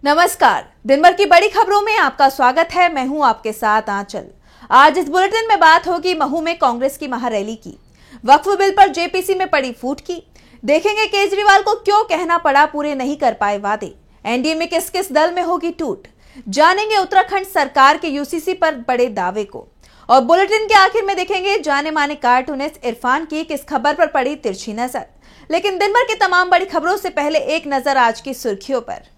नमस्कार, दिन भर की बड़ी खबरों में आपका स्वागत है। मैं हूं आपके साथ आंचल। आज इस बुलेटिन में बात होगी महू में कांग्रेस की महारैली की, वक्फ बिल पर जेपीसी में पड़ी फूट की, देखेंगे केजरीवाल को क्यों कहना पड़ा पूरे नहीं कर पाए वादे, एनडीए में किस किस दल में होगी टूट, जानेंगे उत्तराखंड सरकार के यूसीसी पर बड़े दावे को, और बुलेटिन के आखिर में देखेंगे जाने माने कार्टूनिस्ट इरफान की किस खबर पर पड़ी तिरछी नजर। लेकिन दिन भर की तमाम बड़ी खबरों से पहले एक नजर आज की सुर्खियों पर।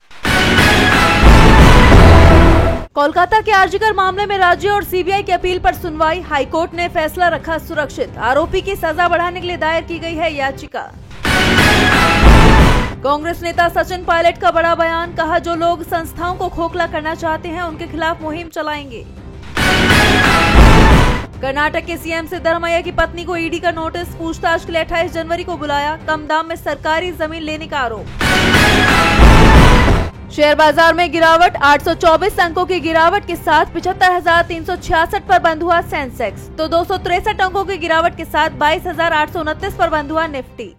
कोलकाता के आरजीकर मामले में राज्य और सीबीआई की अपील पर सुनवाई, हाईकोर्ट ने फैसला रखा सुरक्षित, आरोपी की सजा बढ़ाने के लिए दायर की गई है याचिका। कांग्रेस नेता सचिन पायलट का बड़ा बयान, कहा जो लोग संस्थाओं को खोखला करना चाहते हैं उनके खिलाफ मुहिम चलाएंगे। कर्नाटक के सीएम सिद्धरमैया की पत्नी को ईडी का नोटिस, पूछताछ के लिए 28 जनवरी को बुलाया, कम दाम में सरकारी जमीन लेने का आरोप। शेयर बाजार में गिरावट, 824 अंकों की गिरावट के साथ 75,366 पर बंद हुआ सेंसेक्स, तो 263 अंकों की गिरावट के साथ 22,829 पर बंद हुआ निफ्टी।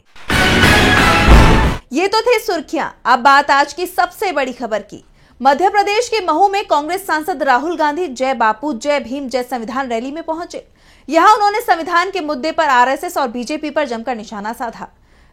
ये तो थे सुर्खियां। अब बात आज की सबसे बड़ी खबर की। मध्य प्रदेश के महू में कांग्रेस सांसद राहुल गांधी जय बापू जय भीम जय संविधान रैली में पहुंचे। यहां उन्होंने संविधान के मुद्दे पर आरएसएस और बीजेपी पर जमकर निशाना साधा।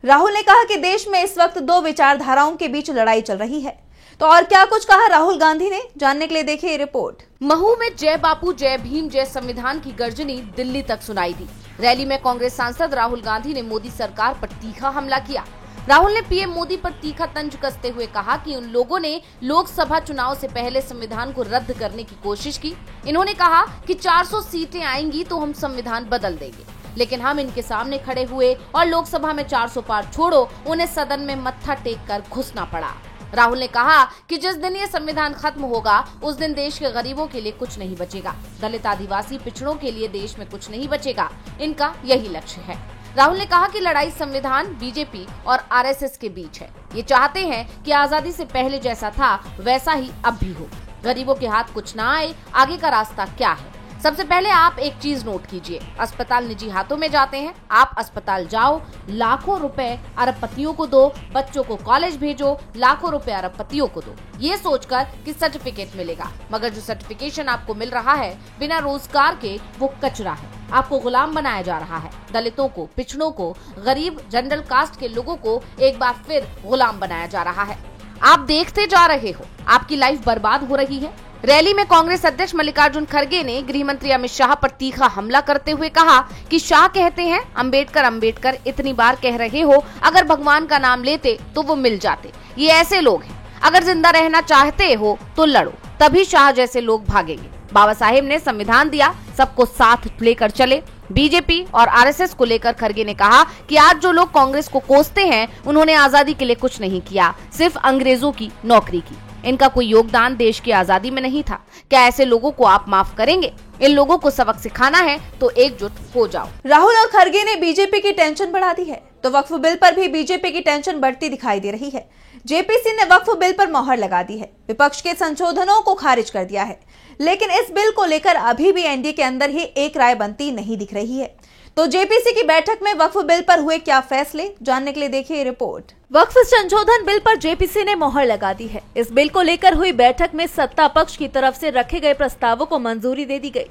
राहुल ने कहा कि देश में इस वक्त दो विचारधाराओं के बीच लड़ाई चल रही है। तो और क्या कुछ कहा राहुल गांधी ने, जानने के लिए देखिए ये रिपोर्ट। महू में जय बापू जय भीम जय संविधान की गर्जनी दिल्ली तक सुनाई दी। रैली में कांग्रेस सांसद राहुल गांधी ने मोदी सरकार पर तीखा हमला किया। राहुल ने पीएम मोदी पर तीखा तंज कसते हुए कहा कि उन लोगों ने लोकसभा चुनाव से पहले संविधान को रद्द करने की कोशिश की। इन्होंने कहा कि 400 सीटें आएंगी तो हम संविधान बदल देंगे, लेकिन हम इनके सामने खड़े हुए और लोकसभा में 400 पार छोड़ो, उन्हें सदन में मत्था टेक कर घुसना पड़ा। राहुल ने कहा कि जिस दिन ये संविधान खत्म होगा उस दिन देश के गरीबों के लिए कुछ नहीं बचेगा, दलित आदिवासी पिछड़ों के लिए देश में कुछ नहीं बचेगा, इनका यही लक्ष्य है। राहुल ने कहा कि लड़ाई संविधान, बीजेपी और आरएसएस के बीच है। ये चाहते हैं कि आजादी से पहले जैसा था वैसा ही अब भी हो, गरीबों के हाथ कुछ ना आए। आगे का रास्ता क्या है? सबसे पहले आप एक चीज नोट कीजिए, अस्पताल निजी हाथों में जाते हैं। आप अस्पताल जाओ, लाखों रुपए अरबपतियों को दो, बच्चों को कॉलेज भेजो, लाखों रुपए अरबपतियों को दो, ये सोचकर कि सर्टिफिकेट मिलेगा, मगर जो सर्टिफिकेशन आपको मिल रहा है बिना रोजगार के वो कचरा है। आपको गुलाम बनाया जा रहा है। दलितों को, पिछड़ों को, गरीब जनरल कास्ट के लोगों को एक बार फिर गुलाम बनाया जा रहा है। आप देखते जा रहे हो, आपकी लाइफ बर्बाद हो रही है। रैली में कांग्रेस अध्यक्ष मल्लिकार्जुन खड़गे ने गृह मंत्री अमित शाह पर तीखा हमला करते हुए कहा कि शाह कहते हैं अंबेडकर अंबेडकर, इतनी बार कह रहे हो, अगर भगवान का नाम लेते तो वो मिल जाते। ये ऐसे लोग हैं, अगर जिंदा रहना चाहते हो तो लड़ो, तभी शाह जैसे लोग भागेंगे। बाबा साहेब ने संविधान दिया, सबको साथ लेकर चले। बीजेपी और आरएसएस को लेकर खड़गे ने कहा कि आज जो लोग कांग्रेस को कोसते हैं उन्होंने आजादी के लिए कुछ नहीं किया, सिर्फ अंग्रेजों की नौकरी की। इनका कोई योगदान देश की आजादी में नहीं था। क्या ऐसे लोगों को आप माफ करेंगे? इन लोगों को सबक सिखाना है तो एकजुट हो जाओ। राहुल और खड़गे ने बीजेपी की टेंशन बढ़ा दी है, तो वक्फ बिल पर भी बीजेपी की टेंशन बढ़ती दिखाई दे रही है। जेपीसी ने वक्फ बिल पर मोहर लगा दी है, विपक्ष के संशोधनों को खारिज कर दिया है, लेकिन इस बिल को लेकर अभी भी एनडीए के अंदर ही एक राय बनती नहीं दिख रही है। तो जेपीसी की बैठक में वक्फ बिल पर हुए क्या फैसले, जानने के लिए देखिए रिपोर्ट। वक्फ संशोधन बिल पर जेपीसी ने मोहर लगा दी है। इस बिल को लेकर हुई बैठक में सत्ता पक्ष की तरफ से रखे गए प्रस्तावों को मंजूरी दे दी गई,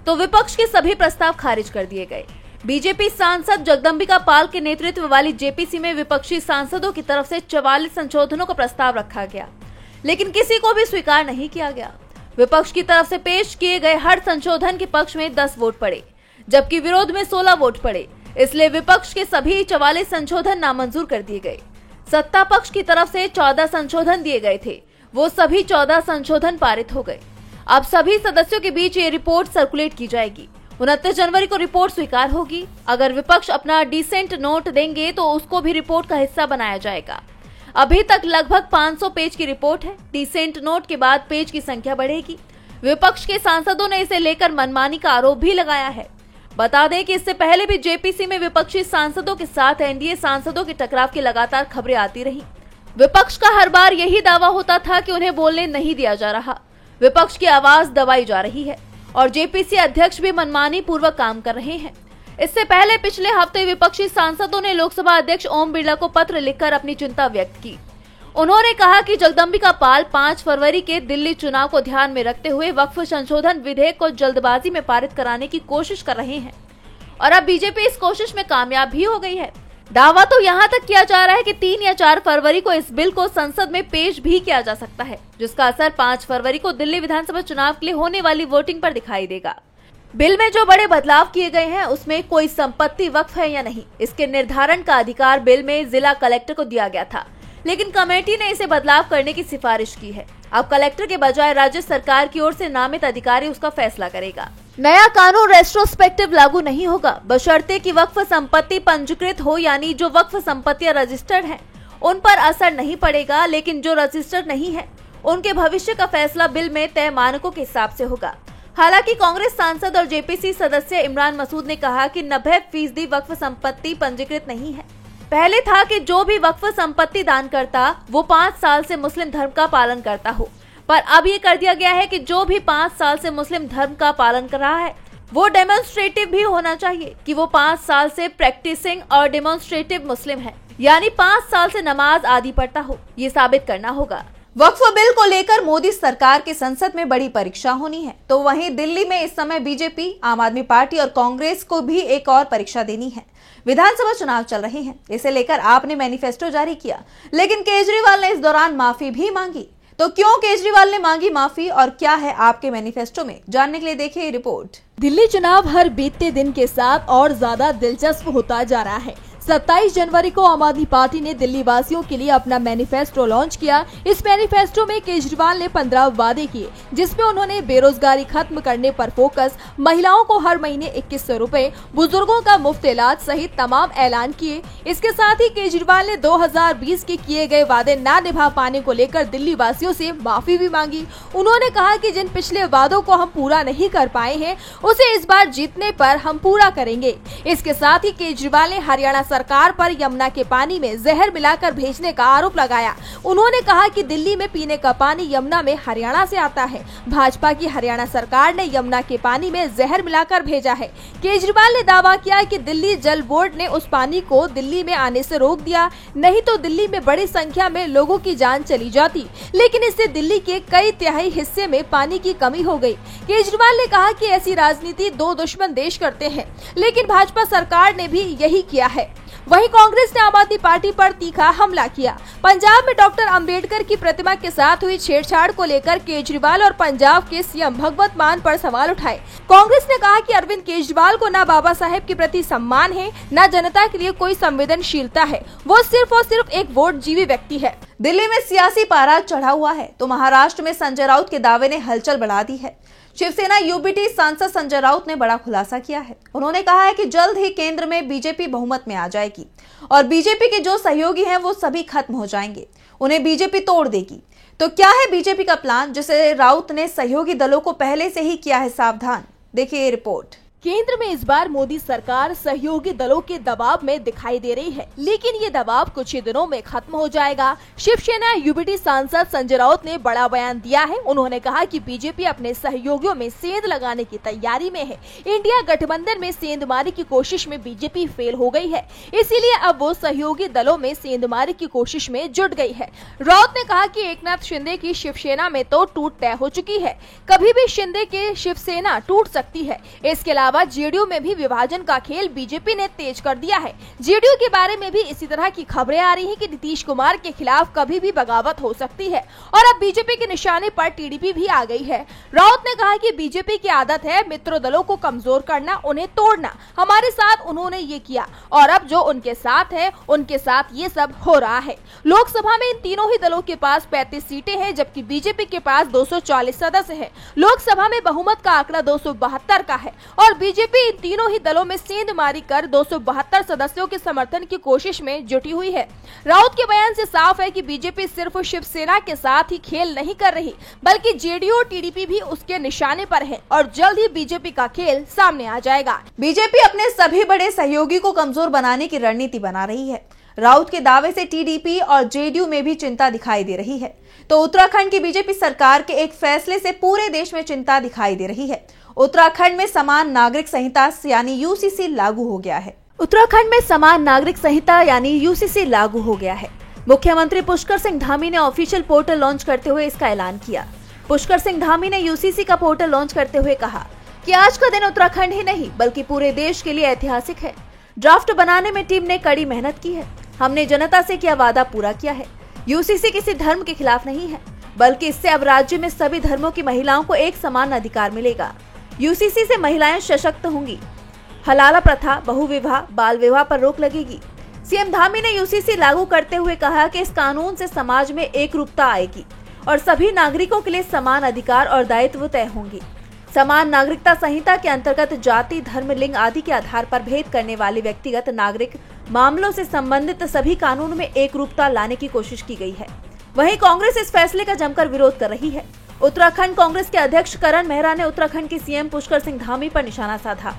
तो विपक्ष के सभी प्रस्ताव खारिज कर दिए गए। बीजेपी सांसद जगदम्बिका पाल के नेतृत्व वाली जेपीसी में विपक्षी सांसदों की तरफ से 44 संशोधनों का प्रस्ताव रखा गया, लेकिन किसी को भी स्वीकार नहीं किया गया। विपक्ष की तरफ से पेश किए गए हर संशोधन के पक्ष में 10 वोट पड़े, जबकि विरोध में 16 वोट पड़े। इसलिए विपक्ष के सभी 44 संशोधन नामंजूर कर दिए गए। सत्ता पक्ष की तरफ से 14 संशोधन दिए गए थे, वो सभी 14 संशोधन पारित हो गए। अब सभी सदस्यों के बीच ये रिपोर्ट सर्कुलेट की जाएगी। 29 जनवरी को रिपोर्ट स्वीकार होगी। अगर विपक्ष अपना डिसेंट नोट देंगे तो उसको भी रिपोर्ट का हिस्सा बनाया जाएगा। अभी तक लगभग 500 पेज की रिपोर्ट है। डिसेंट नोट के बाद पेज की संख्या बढ़ेगी। विपक्ष के सांसदों ने इसे लेकर मनमानी का आरोप भी लगाया है। बता दें कि इससे पहले भी जेपीसी में विपक्षी सांसदों के साथ एनडीए सांसदों के टकराव की लगातार खबरें आती रही। विपक्ष का हर बार यही दावा होता था कि उन्हें बोलने नहीं दिया जा रहा, विपक्ष की आवाज दबाई जा रही है और जेपीसी अध्यक्ष भी मनमानी पूर्वक काम कर रहे हैं। इससे पहले पिछले हफ्ते विपक्षी सांसदों ने लोकसभा अध्यक्ष ओम बिरला को पत्र लिखकर अपनी चिंता व्यक्त की। उन्होंने कहा कि जगदम्बिका पाल 5 फरवरी के दिल्ली चुनाव को ध्यान में रखते हुए वक्फ संशोधन विधेयक को जल्दबाजी में पारित कराने की कोशिश कर रहे हैं और अब बीजेपी इस कोशिश में कामयाब भी हो गई है। दावा तो यहाँ तक किया जा रहा है कि 3 या 4 फरवरी को इस बिल को संसद में पेश भी किया जा सकता है, जिसका असर 5 फरवरी को दिल्ली विधानसभा चुनाव के लिए होने वाली वोटिंग पर दिखाई देगा। बिल में जो बड़े बदलाव किए गए हैं उसमें कोई संपत्ति वक्फ है या नहीं, इसके निर्धारण का अधिकार बिल में जिला कलेक्टर को दिया गया था, लेकिन कमेटी ने इसे बदलाव करने की सिफारिश की है। अब कलेक्टर के बजाय राज्य सरकार की ओर से नामित अधिकारी उसका फैसला करेगा। नया कानून रेट्रोस्पेक्टिव लागू नहीं होगा, बशर्ते कि वक्फ संपत्ति पंजीकृत हो, यानी जो वक्फ संपत्तियां रजिस्टर्ड हैं उन पर असर नहीं पड़ेगा, लेकिन जो रजिस्टर्ड नहीं है उनके भविष्य का फैसला बिल में तय मानकों के हिसाब से होगा। हालांकि कांग्रेस सांसद और जेपीसी सदस्य इमरान मसूद ने कहा कि 90% वक्फ संपत्ति पंजीकृत नहीं है। पहले था कि जो भी वक्फ संपत्ति दान करता वो 5 साल से मुस्लिम धर्म का पालन करता हो, पर अब ये कर दिया गया है कि जो भी 5 साल से मुस्लिम धर्म का पालन कर रहा है वो डेमोन्स्ट्रेटिव भी होना चाहिए कि वो 5 साल से प्रैक्टिसिंग और डेमोन्स्ट्रेटिव मुस्लिम है, यानी 5 साल से नमाज आदि पढ़ता हो, ये साबित करना होगा। वक्फ बिल को लेकर मोदी सरकार की संसद में बड़ी परीक्षा होनी है, तो वहीं दिल्ली में इस समय बीजेपी, आम आदमी पार्टी और कांग्रेस को भी एक और परीक्षा देनी है। विधानसभा चुनाव चल रहे हैं, इसे लेकर आपने मैनिफेस्टो जारी किया, लेकिन केजरीवाल ने इस दौरान माफी भी मांगी। तो क्यों केजरीवाल ने मांगी माफी और क्या है आपके मैनिफेस्टो में, जानने के लिए देखिए रिपोर्ट। दिल्ली चुनाव हर बीतते दिन के साथ और ज्यादा दिलचस्प होता जा रहा है। 27 जनवरी को आम आदमी पार्टी ने दिल्ली वासियों के लिए अपना मैनिफेस्टो लॉन्च किया। इस मैनिफेस्टो में केजरीवाल ने 15 वादे किए, जिसमें उन्होंने बेरोजगारी खत्म करने पर फोकस, महिलाओं को हर महीने 2100 रुपए, बुजुर्गों का मुफ्त इलाज सहित तमाम ऐलान किए। इसके साथ ही केजरीवाल ने 2020 के किए गए वादे न निभा पाने को लेकर दिल्ली वासियों से माफी भी मांगी। उन्होंने कहा कि जिन पिछले वादों को हम पूरा नहीं कर पाए हैं उसे इस बार जीतने पर हम पूरा करेंगे। इसके साथ ही केजरीवाल ने हरियाणा सरकार पर यमुना के पानी में जहर मिलाकर भेजने का आरोप लगाया। उन्होंने कहा कि दिल्ली में पीने का पानी यमुना में हरियाणा से आता है। भाजपा की हरियाणा सरकार ने यमुना के पानी में जहर मिलाकर भेजा है। केजरीवाल ने दावा किया कि दिल्ली जल बोर्ड ने उस पानी को दिल्ली में आने से रोक दिया, नहीं तो दिल्ली में बड़ी संख्या में लोगों की जान चली जाती, लेकिन इससे दिल्ली के कई तिहाई हिस्से में पानी की कमी हो गई। केजरीवाल ने कहा कि ऐसी राजनीति 2 दुश्मन देश करते हैं, लेकिन भाजपा सरकार ने भी यही किया है। वहीं कांग्रेस ने आम आदमी पार्टी पर तीखा हमला किया। पंजाब में डॉक्टर अंबेडकर की प्रतिमा के साथ हुई छेड़छाड़ को लेकर केजरीवाल और पंजाब के सीएम भगवंत मान पर सवाल उठाए। कांग्रेस ने कहा कि अरविंद केजरीवाल को न बाबा साहेब के प्रति सम्मान है, न जनता के लिए कोई संवेदनशीलता है। वो सिर्फ और सिर्फ एक वोट जीवी व्यक्ति है। दिल्ली में सियासी पारा चढ़ा हुआ है तो महाराष्ट्र में संजय राउत के दावे ने हलचल बढ़ा दी है। शिवसेना यूबीटी सांसद संजय राउत ने बड़ा खुलासा किया है। उन्होंने कहा है कि जल्द ही केंद्र में बीजेपी बहुमत में आ जाएगी और बीजेपी के जो सहयोगी हैं वो सभी खत्म हो जाएंगे, उन्हें बीजेपी तोड़ देगी। तो क्या है बीजेपी का प्लान, जिसे राउत ने सहयोगी दलों को पहले से ही किया है सावधान। देखिए रिपोर्ट। केंद्र में इस बार मोदी सरकार सहयोगी दलों के दबाव में दिखाई दे रही है, लेकिन ये दबाव कुछ ही दिनों में खत्म हो जाएगा। शिवसेना यूबीटी सांसद संजय राउत ने बड़ा बयान दिया है। उन्होंने कहा कि बीजेपी अपने सहयोगियों में सेंध लगाने की तैयारी में है। इंडिया गठबंधन में सेंधमारी की कोशिश में बीजेपी फेल हो गई है, इसीलिए अब वो सहयोगी दलों में सेंधमारी की कोशिश में जुट गई है। राउत ने कहा कि एकनाथ शिंदे की शिवसेना में तो टूट तय हो चुकी है, कभी भी शिंदे की शिवसेना टूट सकती है। इसके अलावा जेडीयू में भी विभाजन का खेल बीजेपी ने तेज कर दिया है। जेडीयू के बारे में भी इसी तरह की खबरें आ रही हैं कि नीतीश कुमार के खिलाफ कभी भी बगावत हो सकती है और अब बीजेपी के निशाने पर टीडीपी भी आ गई है। राउत ने कहा कि बीजेपी की आदत है मित्र दलों को कमजोर करना, उन्हें तोड़ना। हमारे साथ उन्होंने ये किया और अब जो उनके साथ है उनके साथ ये सब हो रहा है। लोकसभा में इन तीनों ही दलों के पास 35 सीटें हैं, जबकि बीजेपी के पास 240 सदस्य हैं। लोकसभा में बहुमत का आंकड़ा 272 का है और बीजेपी इन तीनों ही दलों में सेंधमारी कर 272 सदस्यों के समर्थन की कोशिश में जुटी हुई है। राउत के बयान से साफ है कि बीजेपी सिर्फ शिवसेना के साथ ही खेल नहीं कर रही, बल्कि जेडीयू और टीडीपी भी उसके निशाने पर है और जल्द ही बीजेपी का खेल सामने आ जाएगा। बीजेपी अपने सभी बड़े सहयोगी को कमजोर बनाने की रणनीति बना रही है। राउत के दावे से टीडीपी और जेडीयू में भी चिंता दिखाई दे रही है, तो उत्तराखंड की बीजेपी सरकार के एक फैसले से पूरे देश में चिंता दिखाई दे रही है। उत्तराखंड में समान नागरिक संहिता यानी यूसीसी लागू हो गया है। उत्तराखंड में समान नागरिक संहिता यानी यूसीसी लागू हो गया है। मुख्यमंत्री पुष्कर सिंह धामी ने ऑफिशियल पोर्टल लॉन्च करते हुए इसका ऐलान किया। पुष्कर सिंह धामी ने यूसीसी का पोर्टल लॉन्च करते हुए कहा कि आज का दिन उत्तराखंड ही नहीं बल्कि पूरे देश के लिए ऐतिहासिक है। ड्राफ्ट बनाने में टीम ने कड़ी मेहनत की है। हमने जनता से किया वादा पूरा किया है। यूसीसी किसी धर्म के खिलाफ नहीं है, बल्कि इससे अब राज्य में सभी धर्मों की महिलाओं को एक समान अधिकार मिलेगा। यूसीसी से महिलाएं सशक्त होंगी। हलाला प्रथा, बहुविवाह, बाल विवाह पर रोक लगेगी। सीएम धामी ने यूसीसी लागू करते हुए कहा कि इस कानून से समाज में एकरूपता आएगी और सभी नागरिकों के लिए समान अधिकार और दायित्व तय होंगे। समान नागरिकता संहिता के अंतर्गत जाति, धर्म, लिंग आदि के आधार पर भेद करने वाले व्यक्तिगत नागरिक मामलों से संबंधित सभी कानून में एकरूपता लाने की कोशिश की गई है। वहीं कांग्रेस इस फैसले का जमकर विरोध कर रही है। उत्तराखंड कांग्रेस के अध्यक्ष करण मेहरा ने उत्तराखंड के सीएम पुष्कर सिंह धामी पर निशाना साधा।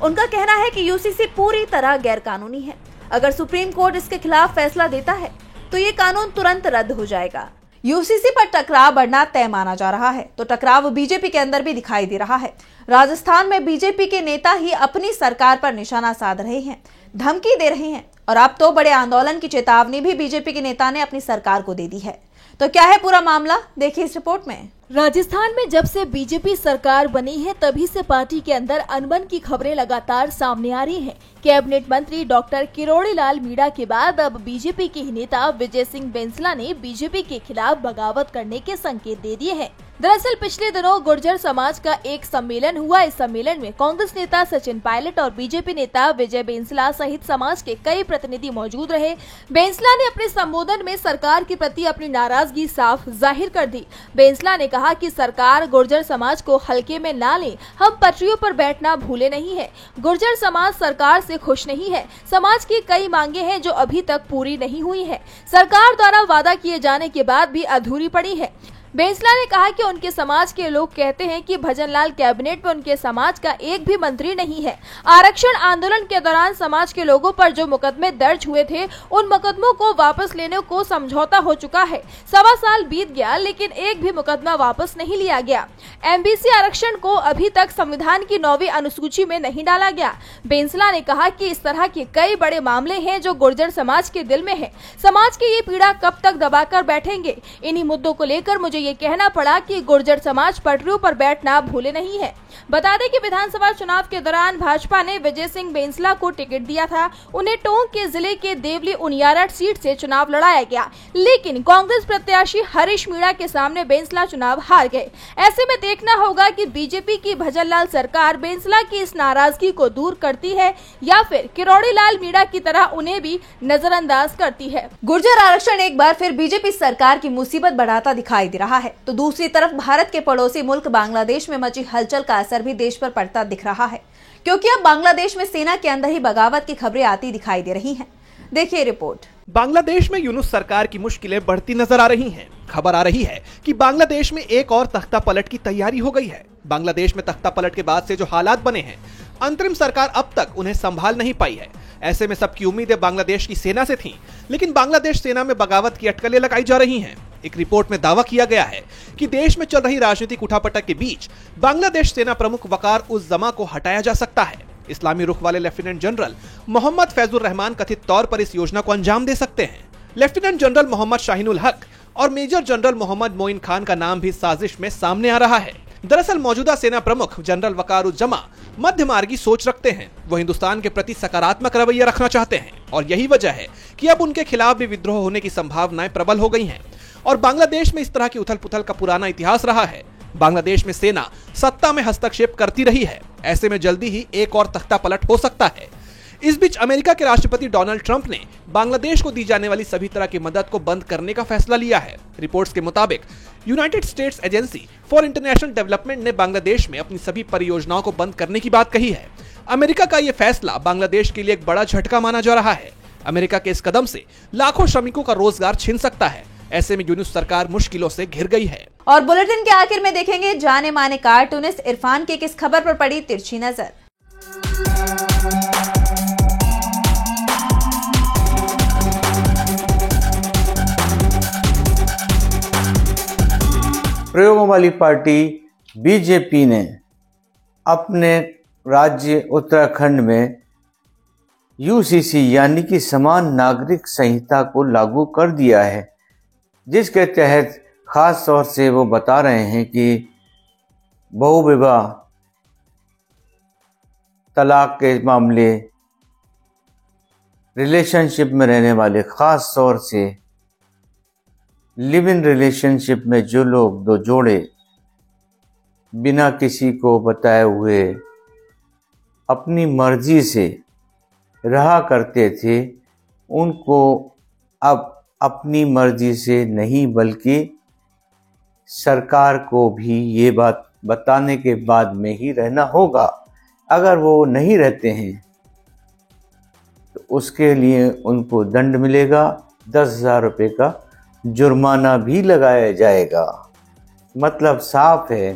उनका कहना है कि यूसीसी पूरी तरह गैर कानूनी है। अगर सुप्रीम कोर्ट इसके खिलाफ फैसला देता है तो ये कानून तुरंत रद्द हो जाएगा। यूसीसी पर टकराव बढ़ना तय माना जा रहा है, तो टकराव बीजेपी के अंदर भी दिखाई दे रहा है। राजस्थान में बीजेपी के नेता ही अपनी सरकार पर निशाना साध रहे हैं, धमकी दे रहे हैं और अब तो बड़े आंदोलन की चेतावनी भी बीजेपी के नेता ने अपनी सरकार को दे दी है। तो क्या है पूरा मामला, देखिए इस रिपोर्ट में। राजस्थान में जब से बीजेपी सरकार बनी है तभी से पार्टी के अंदर अनबन की खबरें लगातार सामने आ रही हैं। कैबिनेट मंत्री डॉक्टर किरोड़ी लाल मीणा के बाद अब बीजेपी के ही नेता विजय सिंह बेंसला ने बीजेपी के खिलाफ बगावत करने के संकेत दे दिए हैं। दरअसल पिछले दिनों गुर्जर समाज का एक सम्मेलन हुआ। इस सम्मेलन में कांग्रेस नेता सचिन पायलट और बीजेपी नेता विजय बेंसला सहित समाज के कई प्रतिनिधि मौजूद रहे। बेंसला ने अपने संबोधन में सरकार के प्रति अपनी नाराजगी साफ जाहिर कर दी। बेंसला ने कहा कि सरकार गुर्जर समाज को हल्के में ना ले, हम पटरियों पर बैठना भूले नहीं है। गुर्जर समाज सरकार से खुश नहीं है। समाज की कई मांगे हैं जो अभी तक पूरी नहीं हुई है। सरकार द्वारा वादा किए जाने के बाद भी अधूरी पड़ी है। बेंसला ने कहा कि उनके समाज के लोग कहते हैं कि भजनलाल कैबिनेट में उनके समाज का एक भी मंत्री नहीं है। आरक्षण आंदोलन के दौरान समाज के लोगों पर जो मुकदमे दर्ज हुए थे उन मुकदमों को वापस लेने को समझौता हो चुका है। 1.25 साल बीत गया लेकिन एक भी मुकदमा वापस नहीं लिया गया। एमबीसी आरक्षण को अभी तक संविधान की 9वीं अनुसूची में नहीं डाला गया। बेंसला ने कहा कि इस तरह के कई बड़े मामले हैं जो गुर्जर समाज के दिल में है। समाज की ये पीड़ा कब तक दबाकर बैठेंगे? इन्हीं मुद्दों को लेकर मुझे ये कहना पड़ा कि गुर्जर समाज पटरियों पर बैठना भूले नहीं है। बता दें कि विधानसभा चुनाव के दौरान भाजपा ने विजय सिंह बेंसला को टिकट दिया था। उन्हें टोंक के जिले के देवली उनियारठ सीट से चुनाव लड़ाया गया, लेकिन कांग्रेस प्रत्याशी हरीश मीणा के सामने बेंसला चुनाव हार गए। ऐसे में देखना होगा कि बीजेपी की भजनलाल सरकार बेंसला की इस नाराजगी को दूर करती है या फिर किरोड़ी लाल मीणा की तरह उन्हें भी नजरअंदाज करती है। गुर्जर आरक्षण एक बार फिर बीजेपी सरकार की मुसीबत बढ़ाता दिखाई दे रहा है, तो दूसरी तरफ भारत के पड़ोसी मुल्क बांग्लादेश में मची हलचल का असर भी देश पर पड़ता दिख रहा है, क्योंकि अब बांग्लादेश में सेना के अंदर ही बगावत की खबरें आती दिखाई दे रही हैं। देखिए रिपोर्ट। बांग्लादेश में यूनुस सरकार की मुश्किलें बढ़ती नजर आ रही हैं। खबर आ रही है कि बांग्लादेश में एक और तख्ता पलट की तैयारी हो गई है। बांग्लादेश में तख्ता पलट के बाद से जो हालात बने हैं, अंतरिम सरकार अब तक उन्हें संभाल नहीं पाई है। ऐसे में सबकी उम्मीदें बांग्लादेश की सेना से थीं, लेकिन बांग्लादेश सेना में बगावत की अटकलें लगाई जा रही हैं। एक रिपोर्ट में दावा किया गया है कि देश में चल रही राजनीतिक उठापटक के बीच बांग्लादेश सेना प्रमुख वकार उज जमा को हटाया जा सकता है। इस्लामी रुख वाले लेफ्टिनेंट जनरल मोहम्मद फैजुर रहमान कथित तौर पर इस योजना को अंजाम दे सकते हैं। लेफ्टिनेंट जनरल मोहम्मद शाहीनुल हक और मेजर जनरल मोहम्मद मोइन खान का नाम भी साजिश में सामने आ रहा है। दरअसल मौजूदा सेना प्रमुख जनरल वकार उज जमा मध्यमार्गी सोच रखते हैं। वो हिंदुस्तान के प्रति सकारात्मक रवैया रखना चाहते हैं और यही वजह है कि अब उनके खिलाफ भी विद्रोह होने की संभावनाएं प्रबल हो गई हैं। और बांग्लादेश में इस तरह की उथल पुथल का पुराना इतिहास रहा है। बांग्लादेश में सेना सत्ता में हस्तक्षेप करती रही है। ऐसे में जल्दी ही एक और तख्ता पलट हो सकता है। इस बीच अमेरिका के राष्ट्रपति डोनाल्ड ट्रंप ने बांग्लादेश को दी जाने वाली सभी तरह की मदद को बंद करने का फैसला लिया है। रिपोर्ट्स के मुताबिक United states agency for international development ने बांग्लादेश में अपनी सभी परियोजनाओं को बंद करने की बात कही है। अमेरिका का यह फैसला बांग्लादेश के लिए एक बड़ा झटका माना जा रहा है। अमेरिका के इस कदम से लाखों श्रमिकों का रोजगार छिन सकता है। ऐसे में यूनुस सरकार मुश्किलों से घिर गई है। और बुलेटिन के आखिर में देखेंगे जाने माने कार्टूनिस्ट इरफान की किस खबर पर पड़ी तिरछी नजर। प्रयोगों वाली पार्टी बीजेपी ने अपने राज्य उत्तराखंड में यूसीसी यानी कि समान नागरिक संहिता को लागू कर दिया है, जिसके तहत खास तौर से वो बता रहे हैं कि बहुविवाह, तलाक के मामले, रिलेशनशिप में रहने वाले, खास तौर से लिव इन रिलेशनशिप में जो लोग, दो जोड़े बिना किसी को बताए हुए अपनी मर्जी से रहा करते थे, उनको अब अपनी मर्जी से नहीं बल्कि सरकार को भी ये बात बताने के बाद में ही रहना होगा। अगर वो नहीं रहते हैं तो उसके लिए उनको दंड मिलेगा, 10,000 रुपये का जुर्माना भी लगाया जाएगा। मतलब साफ है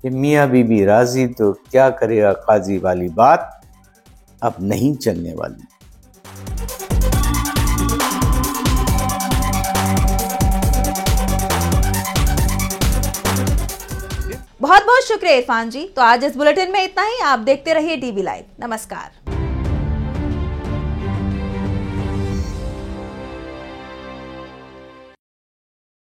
कि मियाँ बीबी राजी तो क्या करेगा काजी वाली बात अब नहीं चलने वाली। बहुत बहुत शुक्रिया इरफान जी। तो आज इस बुलेटिन में इतना ही। आप देखते रहिए DV लाइव। नमस्कार।